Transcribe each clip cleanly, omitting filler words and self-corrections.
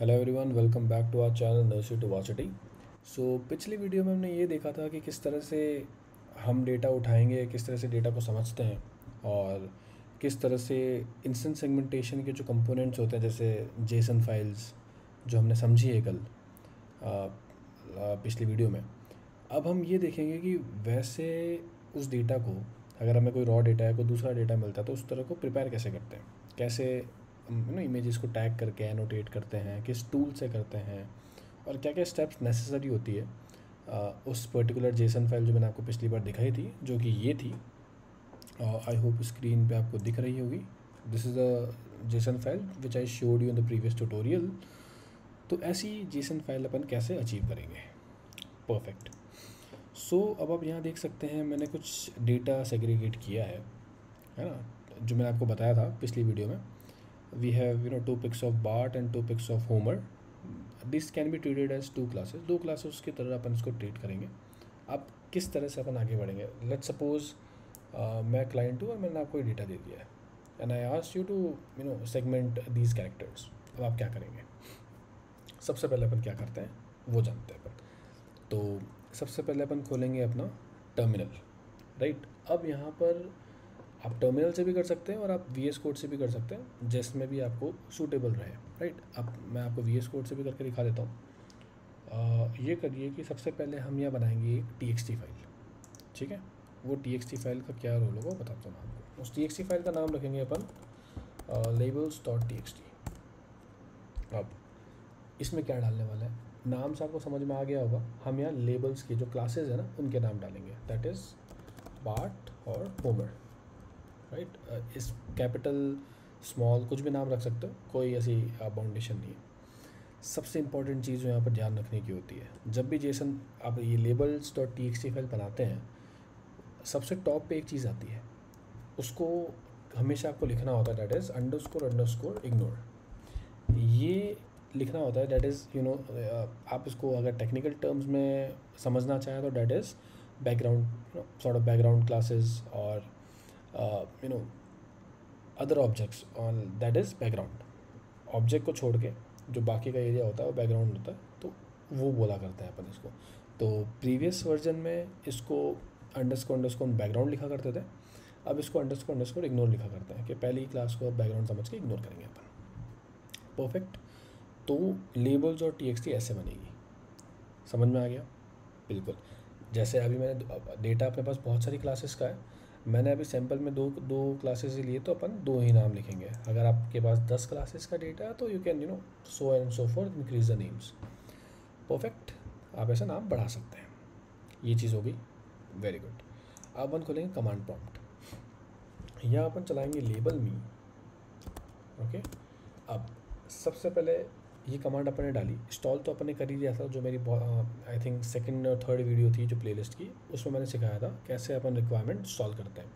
Hello everyone, welcome back to our channel nursery to वाचिटी। पिछली video में हमने ये देखा था कि किस तरह से हम डेटा उठाएंगे, किस तरह से डेटा को समझते हैं और किस तरह से इंस्टेंट सेगमेंटेशन के जो कंपोनेंट्स होते हैं जैसे जेसन फाइल्स जो हमने समझी है कल पिछली वीडियो में। अब हम ये देखेंगे कि वैसे उस डेटा को, अगर हमें कोई रॉ डेटा है, कोई दूसरा डेटा मिलता है, तो उस तरह को प्रिपेयर कैसे करते हैं, कैसे इमेजेस को टैग करके एनोटेट करते हैं, किस टूल से करते हैं और क्या क्या स्टेप्स नेसेसरी होती है उस पर्टिकुलर जेसन फाइल जो मैंने आपको पिछली बार दिखाई थी, जो कि ये थी। आई होप स्क्रीन पे आपको दिख रही होगी। This is a JSON file which I showed you in the previous tutorial. तो ऐसी जेसन फाइल अपन कैसे अचीव करेंगे। परफेक्ट। अब आप यहाँ देख सकते हैं मैंने कुछ डेटा सेग्रीगेट किया है ना, जो मैंने आपको बताया था पिछली वीडियो में। We have two pics of Bart and two pics of Homer. This can be treated as two classes, दो क्लासेस की तरह अपन इसको ट्रीट करेंगे। अब किस तरह से अपन आगे बढ़ेंगे। लेट्स सपोज मैं क्लाइंट हूँ और मैंने आपको डेटा दे दिया है and I ask you to segment these characters. अब आप क्या करेंगे। सबसे पहले अपन क्या करते हैं वो जानते हैं अपन। तो सबसे पहले अपन खोलेंगे अपना टर्मिनल, राइट। अब यहाँ पर आप टर्मिनल से भी कर सकते हैं और आप वी एस कोड से भी कर सकते हैं, जिसमें भी आपको सूटेबल रहे, राइट। अब मैं आपको वी एस कोड से भी करके दिखा देता हूँ। ये करिए कि सबसे पहले हम यहाँ बनाएंगे एक टी एक्स टी फाइल, ठीक है। वो टी एक्स टी फाइल का क्या रोल होगा बताता हूँ आपको। उस टी एक्स टी फाइल का नाम रखेंगे अपन labels dot T X T. अब इसमें क्या डालने वाला है, नाम से आपको समझ में आ गया होगा। हम यहाँ लेबल्स की जो क्लासेस है ना उनके नाम डालेंगे, दैट इज़ बार्ट और होमर, राइट। इस कैपिटल स्मॉल कुछ भी नाम रख सकते हो, कोई ऐसी बाउंडेशन नहीं है। सबसे इंपॉर्टेंट चीज़ जो यहाँ पर ध्यान रखने की होती है, जब भी जेसन आप ये labels dot T X T file बनाते हैं, सबसे टॉप पे एक चीज़ आती है, उसको हमेशा आपको लिखना होता है, दैट इज़ अंडरस्कोर इग्नोर। ये लिखना होता है, दैट इज़ आप इसको अगर टेक्निकल टर्म्स में समझना चाहें तो that is background, sort of background classes और other objects on, that is background. Object को छोड़ के जो बाकी का एरिया होता है वो बैकग्राउंड होता है, तो वो बोला करते हैं अपन इसको। तो प्रीवियस वर्जन में इसको अंडरस्कोर बैकग्राउंड लिखा करते थे, अब इसको अंडरस्कोर इग्नोर लिखा करते हैं कि पहली क्लास को बैकग्राउंड समझ के इग्नोर करेंगे अपन। परफेक्ट। तो लेबल्स और टी एक्स टी ऐसे बनेगी, समझ में आ गया। बिल्कुल। जैसे अभी मैंने डेटा अपने पास बहुत सारी क्लासेस का है, मैंने अभी सैम्पल में दो दो क्लासेस ही लिए, तो अपन दो ही नाम लिखेंगे। अगर आपके पास 10 क्लासेस का डेटा है तो you can so and so for increase the names. Perfect. आप ऐसा नाम बढ़ा सकते हैं। ये चीज़ हो गई, वेरी गुड। अब अपन खोलेंगे कमांड प्रॉम्प्ट। यहाँ अपन चलाएंगे लेबल मी, ओके। अब सबसे पहले ये कमांड अपन ने डाली, इंस्टॉल तो अपन ने कर ही दिया था, जो मेरी आई थिंक सेकंड और थर्ड वीडियो थी जो प्लेलिस्ट की, उसमें मैंने सिखाया था कैसे अपन रिक्वायरमेंट सॉल्व करते हैं।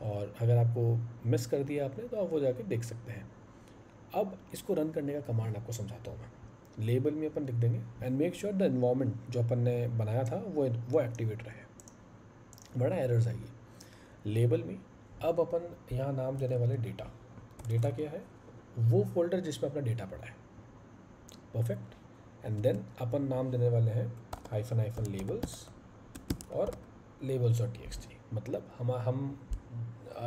और अगर आपको मिस कर दिया आपने तो आप वो जाके देख सकते हैं। अब इसको रन करने का कमांड आपको समझाता हूँ मैं। लेबल में अपन लिख देंगे and make sure the environment जो अपन ने बनाया था वो एक्टिवेट रहे, बड़ा एरर्स आएगी। लेबल में अब अपन यहाँ नाम देने वाले डेटा, डेटा क्या है, वो फोल्डर जिसमें अपना डेटा पड़ा है। परफेक्ट। एंड देन अपन नाम देने वाले हैं हाइफन लेबल्स और लेबल्स और टी एक्स टी। मतलब हम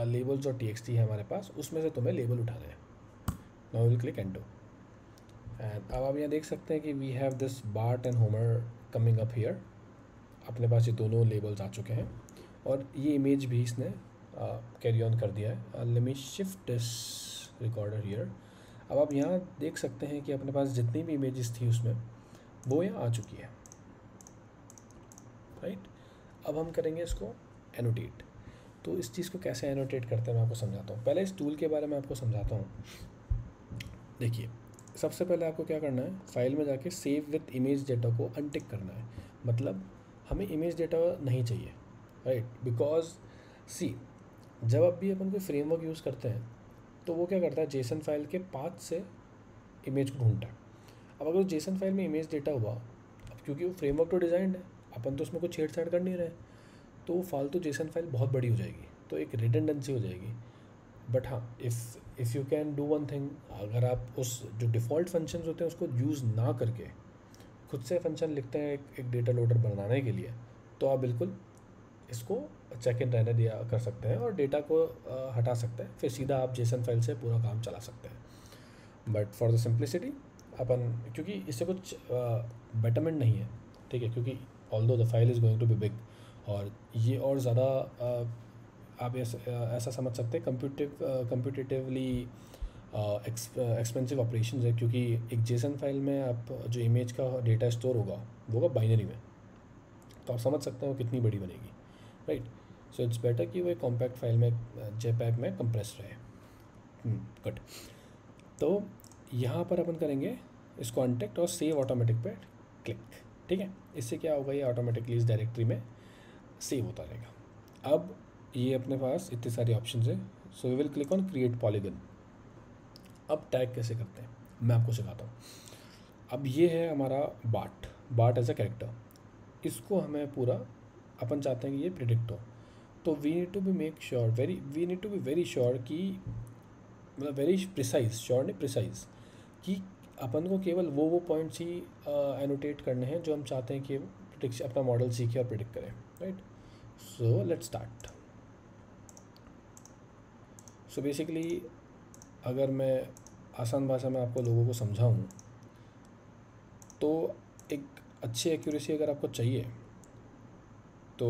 लेबल्स और टी एक्स टी है हमारे पास, उसमें से तुम्हें लेबल उठाना है। Now will click enter and अब आप यहाँ देख सकते हैं कि we have this Bart and Homer coming up here. अपने पास ये दोनों लेबल्स आ चुके हैं और ये इमेज भी इसने कैरी ऑन कर दिया है। Let me shift this recorder here. अब आप यहाँ देख सकते हैं कि अपने पास जितनी भी इमेजेस थी उसमें वो यहाँ आ चुकी है, राइट। अब हम करेंगे इसको एनोटेट। तो इस चीज़ को कैसे एनोटेट करते हैं मैं आपको समझाता हूँ। पहले इस टूल के बारे में आपको समझाता हूँ। देखिए, सबसे पहले आपको क्या करना है, फाइल में जाके सेव विथ इमेज डेटा को अनटिक करना है। मतलब हमें इमेज डेटा नहीं चाहिए, राइट। बिकॉज सी, जब अब भी अपन कोई फ्रेमवर्क यूज़ करते हैं तो वो क्या करता है, जेसन फाइल के पाथ से इमेज को ढूंढता है। अब अगर जेसन फाइल में इमेज डेटा हुआ, अब क्योंकि वो फ्रेमवर्क तो डिज़ाइंड है, अपन तो उसमें कुछ छेड़छाड़ कर नहीं रहे, तो वो फालतू जेसन फाइल बहुत बड़ी हो जाएगी, तो एक रिडंडेंसी हो जाएगी। बट हाँ, if you can do one thing, अगर आप उस जो डिफ़ॉल्ट फंक्शंस होते हैं उसको यूज़ ना करके खुद से फंक्शन लिखते हैं एक डेटा लोडर बनाने के लिए, तो आप बिल्कुल इसको चेक इन रहने दिया कर सकते हैं और डेटा को हटा सकते हैं, फिर सीधा आप जेसन फाइल से पूरा काम चला सकते हैं। बट फॉर द सिंप्लिसिटी अपन, क्योंकि इससे कुछ बेटरमेंट नहीं है, ठीक है, क्योंकि although the file is going to be big, और ये और ज़्यादा आप ऐसा समझ सकते हैं कंप्यूटेटिवली एक्सपेंसिव ऑपरेशन है, क्योंकि एक जेसन फाइल में आप जो इमेज का डेटा स्टोर होगा वो होगा बाइनरी में, तो आप समझ सकते हैं वो कितनी बड़ी बनेगी, राइट। सो इट्स बेटर कि वो एक कॉम्पैक्ट फाइल में जेपैग में कंप्रेस रहे। गुड। तो यहाँ पर अपन करेंगे इसको अनटिक और सेव ऑटोमेटिक पे क्लिक, ठीक है। इससे क्या होगा, ये ऑटोमेटिकली इस डायरेक्टरी में सेव होता रहेगा। अब ये अपने पास इतने सारे ऑप्शन है, so we will click on create polygon. अब टैग कैसे करते हैं मैं आपको सिखाता हूँ। अब ये है हमारा बाट एज अ कैरेक्टर, इसको हमें पूरा अपन चाहते हैं कि ये प्रिडिक्ट हो, तो we need to be very sure कि मतलब वेरी प्रिसाइज, श्योर नहीं प्रिसाइज, कि अपन को केवल वो पॉइंट्स ही एनोटेट करने हैं जो हम चाहते हैं कि प्रिडिक्शन अपना मॉडल सीखे और प्रिडिक्ट करें, right. So let's start. So basically अगर मैं आसान भाषा में आपको लोगों को समझाऊँ, तो एक अच्छी एक्यूरेसी अगर आपको चाहिए तो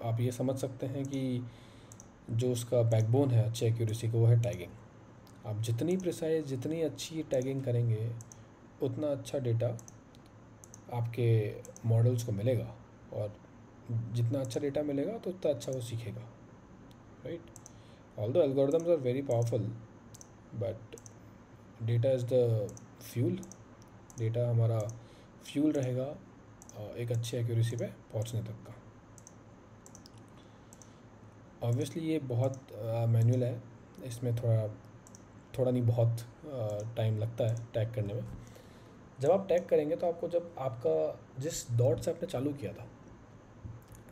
आप ये समझ सकते हैं कि जो उसका बैकबोन है अच्छी एक्यूरेसी को, वो है टैगिंग। आप जितनी प्रिसाइज, जितनी अच्छी टैगिंग करेंगे, उतना अच्छा डेटा आपके मॉडल्स को मिलेगा, और जितना अच्छा डेटा मिलेगा तो उतना अच्छा वो सीखेगा, right. Although algorithms are very powerful, but data is the fuel. Data हमारा फ्यूल रहेगा एक अच्छी एक्यूरेसी पे पहुंचने तक का। ऑब्वियसली ये बहुत मैनुअल है, इसमें थोड़ा नहीं बहुत टाइम लगता है टैग करने में। जब आप टैग करेंगे तो आपको, जब आपका जिस डॉट से आपने चालू किया था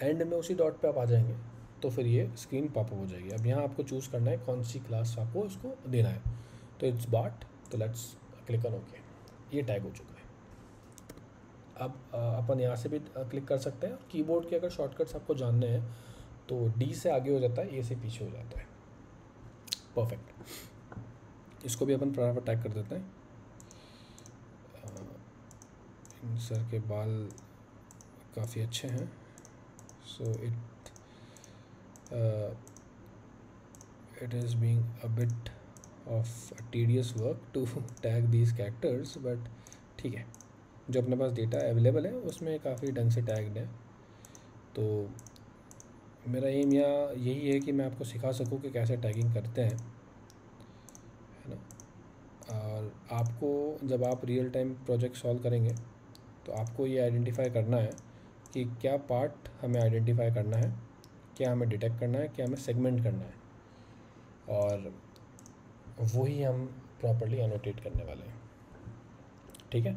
एंड में उसी डॉट पे आप आ जाएंगे, तो फिर ये स्क्रीन पॉपअप हो जाएगी। अब यहाँ आपको चूज़ करना है कौन सी क्लास आपको इसको देना है, तो इट्स बाट, तो लेट्स क्लिक ऑन ओके। ये टैग हो चुका है। अब अपन यहाँ से भी क्लिक कर सकते हैं। कीबोर्ड के अगर शॉर्टकट्स आपको जानने हैं तो डी से आगे हो जाता है, ए से पीछे हो जाता है। परफेक्ट। इसको भी अपन फटाफट टैग कर देते हैं। इन सर के बाल काफ़ी अच्छे हैं, सो it is being a bit of a tedious work to tag these characters, but ठीक है, जो अपने पास डेटा अवेलेबल है उसमें काफ़ी ढंग से टैग्ड है। तो मेरा एम यहाँ यही है कि मैं आपको सिखा सकूँ कि कैसे टैगिंग करते हैं, है ना। और आपको जब आप रियल टाइम प्रोजेक्ट सॉल्व करेंगे तो आपको ये आइडेंटिफाई करना है कि क्या पार्ट हमें आइडेंटिफाई करना है, क्या हमें डिटेक्ट करना है, क्या हमें सेगमेंट करना है, और वही हम प्रॉपर्ली एनोटेट करने वाले हैं, ठीक है।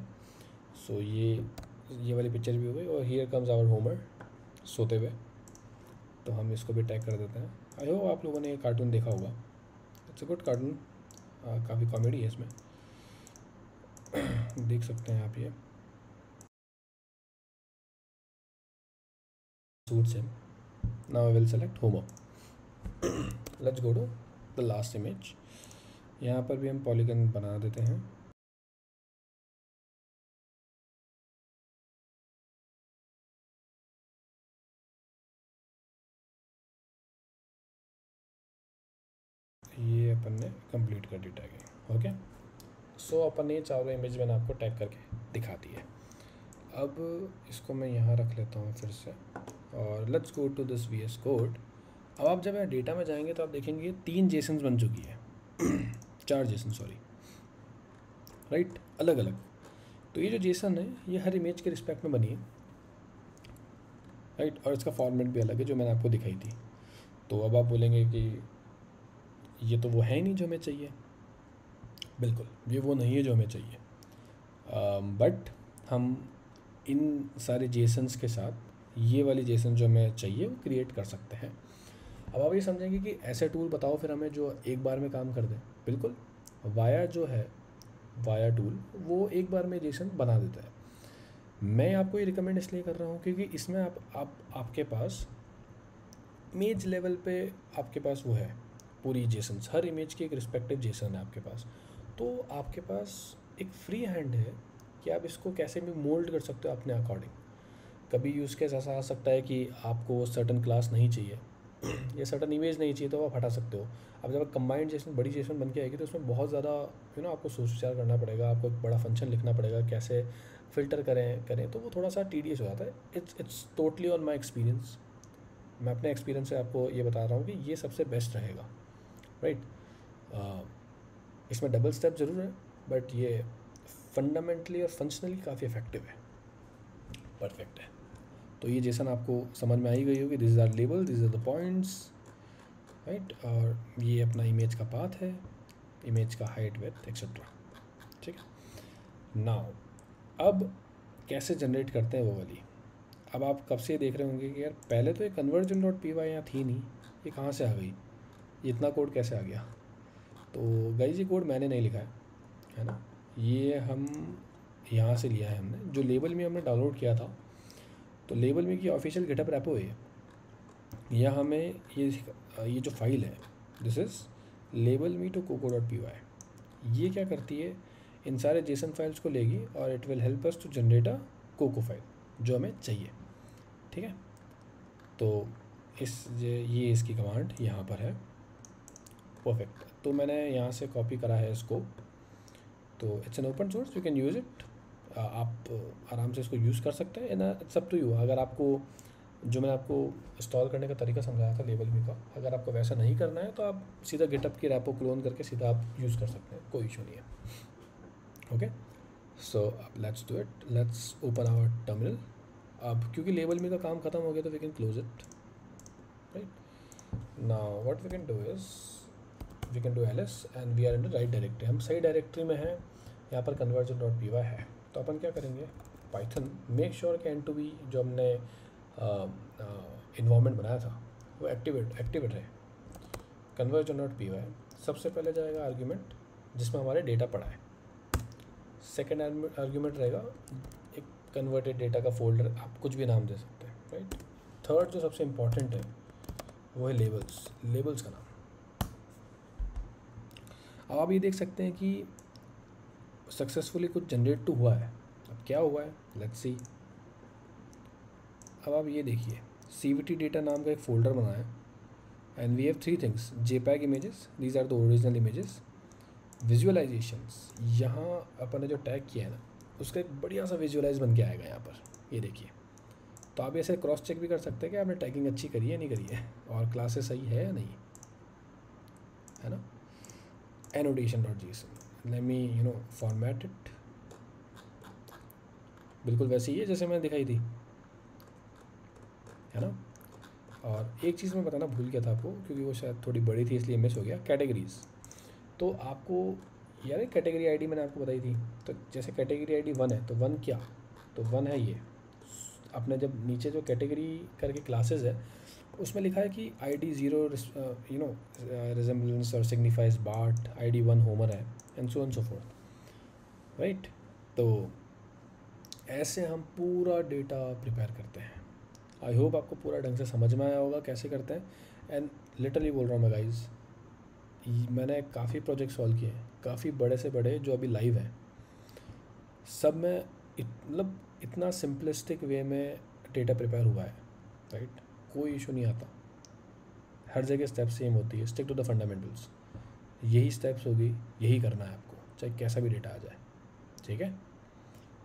सो ये वाली पिक्चर भी हो गई, और हियर कम्स आवर होमर सोते हुए, तो हम इसको भी टैग कर देते हैं। आई होप आप लोगों ने ये कार्टून देखा होगा, इट्स अ गुड कार्टून, काफ़ी कॉमेडी है इसमें। देख सकते हैं आप, ये suits him. Now I will select Homer. Let's go to the last image. यहाँ पर भी हम पॉलीगन बना देते हैं। ये अपन ने कंप्लीट कर दी टैगिंग, ओके। सो अपन ने चारों इमेज मैंने आपको टैग करके दिखा दी है। अब इसको मैं यहाँ रख लेता हूँ फिर से, और let's go to this VS code. अब आप जब यहाँ डेटा में जाएंगे तो आप देखेंगे 3 जेसन्स बन चुकी है 4 जेसन, सॉरी, राइट, अलग अलग। तो ये जो जेसन है ये हर इमेज के रिस्पेक्ट में बनी है, राइट, और इसका फॉर्मेट भी अलग है जो मैंने आपको दिखाई थी। तो अब आप बोलेंगे कि ये तो वो है ही नहीं जो हमें चाहिए। बिल्कुल, ये वो नहीं है जो हमें चाहिए, बट हम इन सारे जेसन्स के साथ ये वाली जेसन जो हमें चाहिए वो क्रिएट कर सकते हैं। अब आप ये समझेंगे कि ऐसे टूल बताओ फिर हमें जो एक बार में काम कर दे। बिल्कुल, वाया जो है, वाया टूल वो एक बार में जेसन बना देता है। मैं आपको ये रिकमेंड इसलिए कर रहा हूँ क्योंकि इसमें आपके पास इमेज लेवल पे आपके पास वो है पूरी जेसन, हर इमेज की एक रिस्पेक्टिव जेसन है आपके पास। तो आपके पास एक फ्री हैंड है कि आप इसको कैसे भी मोल्ड कर सकते हो अपने अकॉर्डिंग। कभी यूज़ केस ऐसा आ सकता है कि आपको सर्टन क्लास नहीं चाहिए या सर्टन इमेज नहीं चाहिए, तो आप हटा सकते हो। अब जब कंबाइंड जेसन, बड़ी जेसन बन के आएगी तो उसमें बहुत ज़्यादा आपको सोच विचार करना पड़ेगा, आपको एक बड़ा फंक्शन लिखना पड़ेगा, कैसे फ़िल्टर करें तो वो थोड़ा सा टीडियस हो जाता है। It's totally on my experience. मैं अपने एक्सपीरियंस से आपको ये बता रहा हूँ कि ये सबसे बेस्ट रहेगा, राइट। इसमें डबल स्टेप ज़रूर है, बट ये फंडामेंटली और फंक्शनली काफ़ी इफेक्टिव है, परफेक्ट है। तो ये जेसन आपको समझ में आई गई होगी। This are label, this are the points, right. और ये अपना इमेज का पाथ है, इमेज का हाइट, विड्थ एक्सेट्रा, ठीक है। नाउ अब कैसे जनरेट करते हैं वो वाली। अब आप कब से देख रहे होंगे कि यार पहले तो ये कन्वर्जन डॉट पी वाई यहाँ थी नहीं, ये कहाँ से आ गई, ये इतना कोड कैसे आ गया। तो गाइस ये कोड मैंने नहीं लिखा है ना, ये हम यहाँ से लिया है हमने, जो लेबल में हमने डाउनलोड किया था। तो लेबल में की ऑफिशियल गिटहब रेपो है, यहाँ हमें ये जो फाइल है, this is label me to coco dot P Y. ये क्या करती है, इन सारे जेसन फाइल्स को लेगी और it will help us to generate a coco file जो हमें चाहिए, ठीक है। तो ये इसकी कमांड यहाँ पर है, परफेक्ट। तो मैंने यहाँ से कॉपी करा है इसको। तो it's an open source, you can use it. आप आराम से इसको यूज़ कर सकते हैं। It's up to you. अगर आपको जो मैंने आपको इंस्टॉल करने का तरीका समझाया था लेबल मी का, अगर आपको वैसा नहीं करना है तो आप सीधा गिटहब की रेपो क्लोन करके सीधा आप यूज़ कर सकते हैं, कोई इशू नहीं है। Okay, so let's do it. Let's open our terminal. अब क्योंकि लेबल मी का काम ख़त्म हो गया तो we can close it, right. Now what we can do is we can do ls and we are in the right directory. हम सही डायरेक्टरी में हैं, यहाँ पर कन्वर्जन डॉट पी वाई है। तो अपन क्या करेंगे, पाइथन मेक श्योर कि N2B जो हमने इन्वायरमेंट बनाया था वो एक्टिवेट है। कन्वर्जन डॉट पी वाई सबसे पहले जाएगा आर्ग्यूमेंट जिसमें हमारे डेटा पड़ा है। सेकेंड आर्ग्यूमेंट रहेगा एक कन्वर्टेड डेटा का फोल्डर, आप कुछ भी नाम दे सकते हैं, राइट। थर्ड जो सबसे इम्पॉर्टेंट है वो है लेबल्स का नाम। अब आप ये देख सकते हैं कि सक्सेसफुली कुछ जनरेट तो हुआ है। अब क्या हुआ है, लेट्स सी। अब आप ये देखिए, CVT डेटा नाम का एक फ़ोल्डर बनाया है and we have 3 things, JPEG images, these are the original images, visualisations. यहाँ अपन ने जो टैग किया है ना उसका एक बढ़िया सा विजुअलाइज बन के आएगा यहाँ पर, ये देखिए। तो आप ऐसे क्रॉस चेक भी कर सकते हैं कि आपने टैगिंग अच्छी करी है नहीं करी है और क्लासेस सही है या नहीं, है ना। annotation.json, let me format it. बिल्कुल वैसे ही है जैसे मैंने दिखाई थी, है ना। और एक चीज़ मैं बताना भूल गया था आपको क्योंकि वो शायद थोड़ी बड़ी थी इसलिए मिस हो गया, कैटेगरीज। तो आपको यार कैटेगरी आईडी मैंने आपको बताई थी। तो जैसे कैटेगरी आईडी 1 है तो 1 क्या, तो 1 है ये। आपने जब नीचे जो कैटेगरी करके क्लासेस है उसमें लिखा है कि ID 0 रिजेम्बलेंस और सिग्निफाइज बार्ट, ID 1 होमर है, एंड सो फोर्थ, राइट। तो ऐसे हम पूरा डेटा प्रिपेयर करते हैं। आई होप आपको पूरा ढंग से समझ में आया होगा कैसे करते हैं। एंड लिटरली बोल रहा हूँ मैं गाइज, मैंने काफ़ी प्रोजेक्ट सॉल्व किए हैं, काफ़ी बड़े से बड़े जो अभी लाइव हैं, सब में मतलब इतना सिंपलिस्टिक वे में डेटा प्रिपेयर हुआ है, राइट। कोई इशू नहीं आता, हर जगह स्टेप सेम होती है, स्टिक टू द फंडामेंटल्स। यही स्टेप्स होगी, यही करना है आपको, चाहे कैसा भी डेटा आ जाए, ठीक है।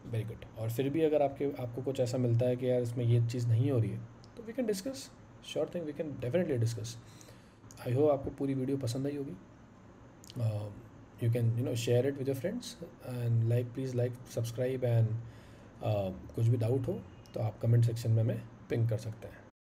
Very good. और फिर भी अगर आपको कुछ ऐसा मिलता है कि यार इसमें ये चीज़ नहीं हो रही है तो we can discuss, sure thing, we can definitely discuss. I hope आपको पूरी वीडियो पसंद आई होगी। You can share it with your friends and please like, subscribe and कुछ भी डाउट हो तो आप कमेंट सेक्शन में हमें पिंग कर सकते हैं।